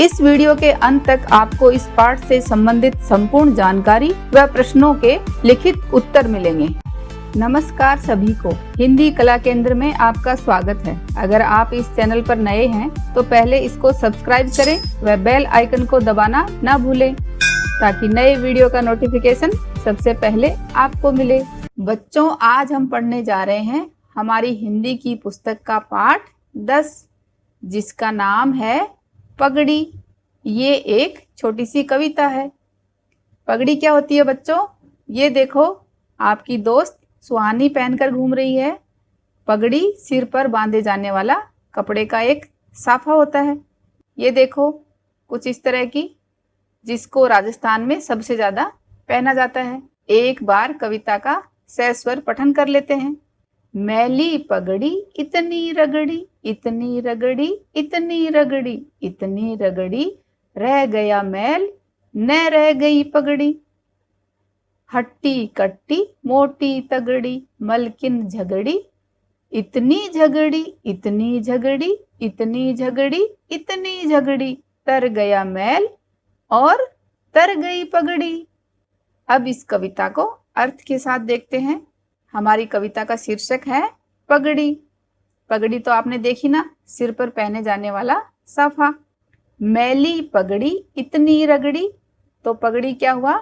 इस वीडियो के अंत तक आपको इस पाठ से संबंधित संपूर्ण जानकारी व प्रश्नों के लिखित उत्तर मिलेंगे। नमस्कार सभी को, हिंदी कला केंद्र में आपका स्वागत है। अगर आप इस चैनल पर नए हैं तो पहले इसको सब्सक्राइब करें व बेल आइकन को दबाना ना भूलें ताकि नए वीडियो का नोटिफिकेशन सबसे पहले आपको मिले। बच्चों, आज हम पढ़ने जा रहे हैं हमारी हिंदी की पुस्तक का पाठ 10 जिसका नाम है पगड़ी। ये एक छोटी सी कविता है। पगड़ी क्या होती है बच्चों? ये देखो, आपकी दोस्त सुहानी पहनकर घूम रही है। पगड़ी सिर पर बांधे जाने वाला कपड़े का एक साफा होता है। ये देखो, कुछ इस तरह की, जिसको राजस्थान में सबसे ज्यादा पहना जाता है। एक बार कविता का सस्वर पठन कर लेते हैं। मैली पगड़ी इतनी रगड़ी, इतनी रगड़ी, इतनी रगड़ी, इतनी रगड़ी, रह गया मैल न रह गई पगड़ी। हट्टी कट्टी मोटी तगड़ी, मलकिन झगड़ी, इतनी झगड़ी, इतनी झगड़ी, इतनी झगड़ी, इतनी झगड़ी, तर गया मैल और तर गई पगड़ी। अब इस कविता को अर्थ के साथ देखते हैं। हमारी कविता का शीर्षक है पगड़ी। पगड़ी तो आपने देखी ना, सिर पर पहने जाने वाला साफा। मैली पगड़ी इतनी रगड़ी, तो पगड़ी क्या हुआ?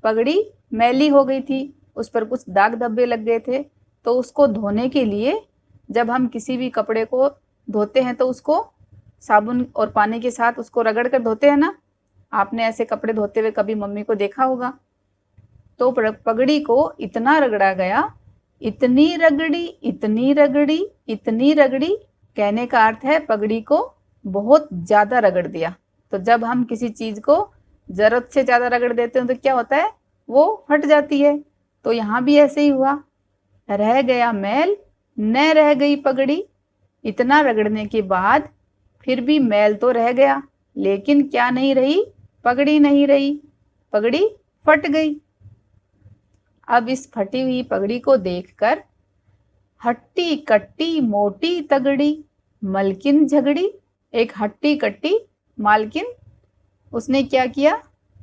पगड़ी मैली हो गई थी, उस पर कुछ दाग धब्बे लग गए थे। तो उसको धोने के लिए जब हम किसी भी कपड़े को धोते हैं तो उसको साबुन और पानी के साथ उसको रगड़ कर धोते हैं ना। आपने ऐसे कपड़े धोते हुए कभी मम्मी को देखा होगा। तो पगड़ी को इतना रगड़ा गया, इतनी रगड़ी, इतनी रगड़ी, इतनी रगड़ी, कहने का अर्थ है पगड़ी को बहुत ज्यादा रगड़ दिया। तो जब हम किसी चीज को जरूरत से ज्यादा रगड़ देते हैं तो क्या होता है? वो फट जाती है। तो यहाँ भी ऐसे ही हुआ। रह गया मैल न रह गई पगड़ी। इतना रगड़ने के बाद फिर भी मैल तो रह गया, लेकिन क्या नहीं रही? पगड़ी नहीं रही। पगड़ी फट गई। अब इस फटी हुई पगड़ी को देखकर हट्टी कट्टी मोटी तगड़ी, मलकिन झगड़ी। एक हट्टी कट्टी मालकिन, उसने क्या किया?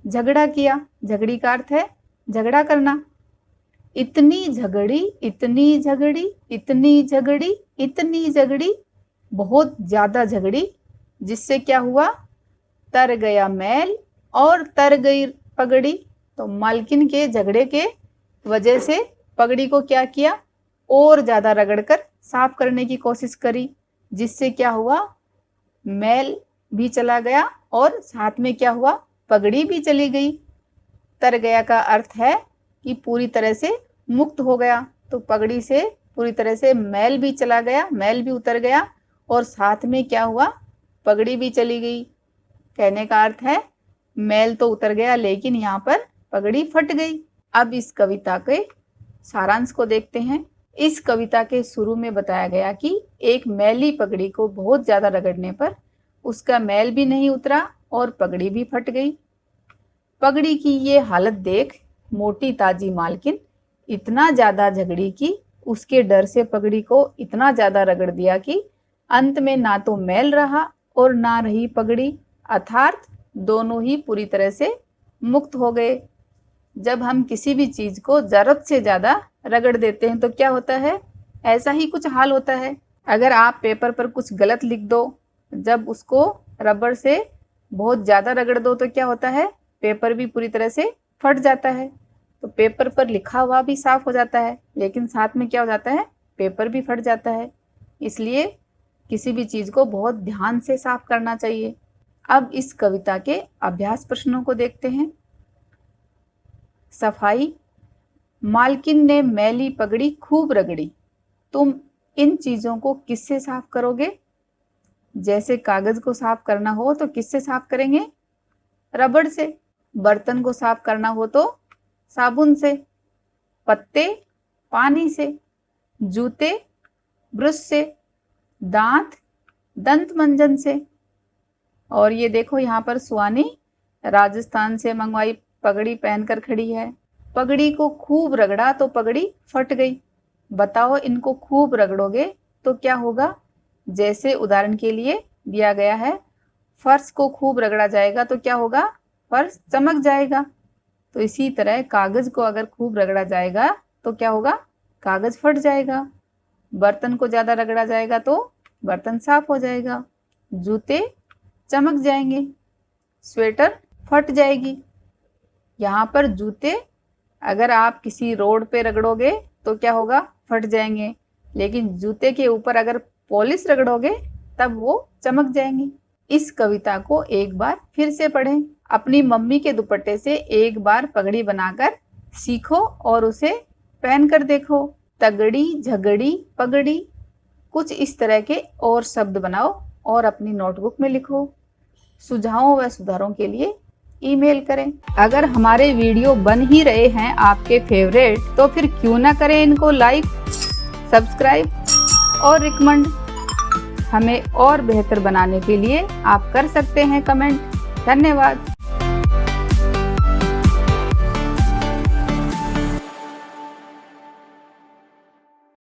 झगड़ा किया। झगड़ी का अर्थ है झगड़ा करना। इतनी झगड़ी, इतनी झगड़ी, इतनी झगड़ी, इतनी झगड़ी, बहुत ज्यादा झगड़ी, जिससे क्या हुआ? तर गया मैल और तर गई पगड़ी। तो मालकिन के झगड़े के वजह से पगड़ी को क्या किया? और ज्यादा रगड़कर साफ करने की कोशिश करी, जिससे क्या हुआ? मैल भी चला गया और साथ में क्या हुआ? पगड़ी भी चली गई। तर गया का अर्थ है कि पूरी तरह से मुक्त हो गया। तो पगड़ी से पूरी तरह से मैल भी चला गया, मैल भी उतर गया और साथ में क्या हुआ? पगड़ी भी चली गई। कहने का अर्थ है मैल तो उतर गया, लेकिन यहाँ पर पगड़ी फट गई। अब इस कविता के सारांश को देखते हैं। इस कविता के शुरू में बताया गया कि एक मैली पगड़ी को बहुत ज्यादा रगड़ने पर उसका मैल भी नहीं उतरा और पगड़ी भी फट गई। पगड़ी की ये हालत देख मोटी ताजी मालकिन इतना ज्यादा झगड़ी कि उसके डर से पगड़ी को इतना ज्यादा रगड़ दिया कि अंत में ना तो मैल रहा और ना रही पगड़ी, अर्थात दोनों ही पूरी तरह से मुक्त हो गए। जब हम किसी भी चीज को जरूरत से ज्यादा रगड़ देते हैं तो क्या होता है? ऐसा ही कुछ हाल होता है। अगर आप पेपर पर कुछ गलत लिख दो, जब उसको रबड़ से बहुत ज्यादा रगड़ दो तो क्या होता है? पेपर भी पूरी तरह से फट जाता है। तो पेपर पर लिखा हुआ भी साफ हो जाता है, लेकिन साथ में क्या हो जाता है? पेपर भी फट जाता है। इसलिए किसी भी चीज को बहुत ध्यान से साफ करना चाहिए। अब इस कविता के अभ्यास प्रश्नों को देखते हैं। सफाई। मालकिन ने मैली पगड़ी खूब रगड़ी। तुम इन चीजों को किससे साफ करोगे? जैसे कागज को साफ करना हो तो किससे साफ करेंगे? रबड़ से। बर्तन को साफ करना हो तो साबुन से। पत्ते पानी से। जूते ब्रश से। दांत दंत मंजन से। और ये देखो, यहाँ पर सुहानी राजस्थान से मंगवाई पगड़ी पहनकर खड़ी है। पगड़ी को खूब रगड़ा तो पगड़ी फट गई। बताओ, इनको खूब रगड़ोगे तो क्या होगा? जैसे उदाहरण के लिए दिया गया है, फर्श को खूब रगड़ा जाएगा तो क्या होगा? फर्श चमक जाएगा। तो इसी तरह कागज को अगर खूब रगड़ा जाएगा तो क्या होगा? कागज फट जाएगा। बर्तन को ज्यादा रगड़ा जाएगा तो बर्तन साफ हो जाएगा। जूते चमक जाएंगे, स्वेटर फट जाएगी। यहाँ पर जूते अगर आप किसी रोड पे रगड़ोगे तो क्या होगा? फट जाएंगे, लेकिन जूते के ऊपर अगर पॉलिश रगड़ोगे तब वो चमक जाएंगे। इस कविता को एक बार फिर से पढ़ें। अपनी मम्मी के दुपट्टे से एक बार पगड़ी बनाकर सीखो और उसे पहन कर देखो। तगड़ी झगड़ी पगड़ी, कुछ इस तरह के और शब्द बनाओ और अपनी नोटबुक में लिखो। सुझावों व सुधारों के लिए ईमेल करें। अगर हमारे वीडियो बन ही रहे हैं आपके फेवरेट, तो फिर क्यों ना करें इनको लाइक, सब्सक्राइब और रिकमेंड। हमें और बेहतर बनाने के लिए आप कर सकते हैं कमेंट। धन्यवाद।